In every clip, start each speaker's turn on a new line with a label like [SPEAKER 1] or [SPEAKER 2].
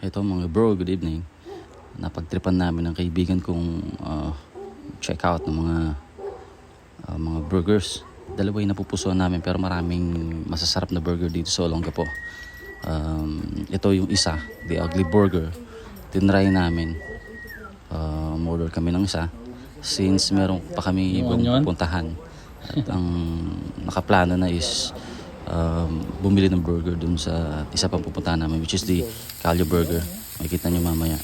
[SPEAKER 1] Ito mga bro, good evening. Napagtripan namin ng kaibigan kong check out ng mga burgers. Dalawa yung napupusuan namin pero maraming masasarap na burger dito sa Olongapo. Ito yung isa, The Ugly Burger. Tinry namin. Order kami ng isa since meron pa kami ibang pupuntahan. At ang nakaplano na is bumili ng burger dun sa isa pang pupuntahan namin, which is the Calio Burger. Makikita nyo mamaya.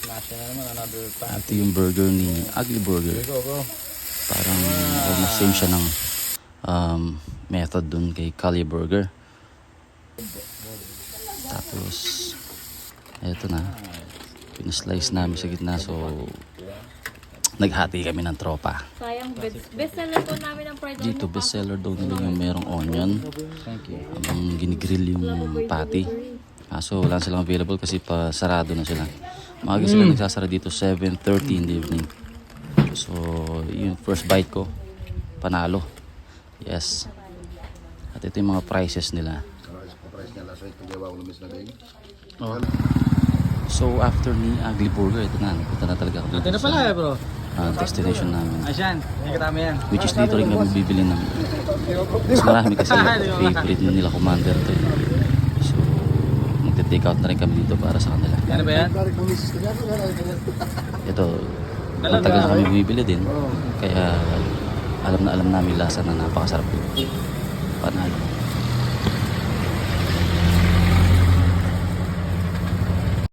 [SPEAKER 1] Ito yung burger ni Ugly Burger. Parang almost same siya ng method dun kay Calio Burger. Tapos eto na, pinaslice namin sa gitna, so naghati kami ng tropa.
[SPEAKER 2] Sayang, bestseller po namin ang fried onion.
[SPEAKER 1] Dito bestseller daw nila yung merong onion. Habang ginigrill yung patty. Kaso wala silang available kasi sarado na sila. Maaga sila nagsasara dito 7:30 in the evening. So yung first bite ko, panalo. Yes. At ito yung mga prices nila. Oh. So after ni Ugly Burger, ito na, napunta na talaga ako dito.
[SPEAKER 3] Ito na pala bro.
[SPEAKER 1] Destination namin.
[SPEAKER 3] Asyan, may katama yan.
[SPEAKER 1] Which is dito rin kami bibili ng mas marami kasi favorite na nila Commander to. So magte-take out na rin kami dito para sa kanila.
[SPEAKER 3] Ano ba yan?
[SPEAKER 1] Ito, matagal na kami bumibili din. Kaya alam na alam namin lasa na napakasarap. Panalo.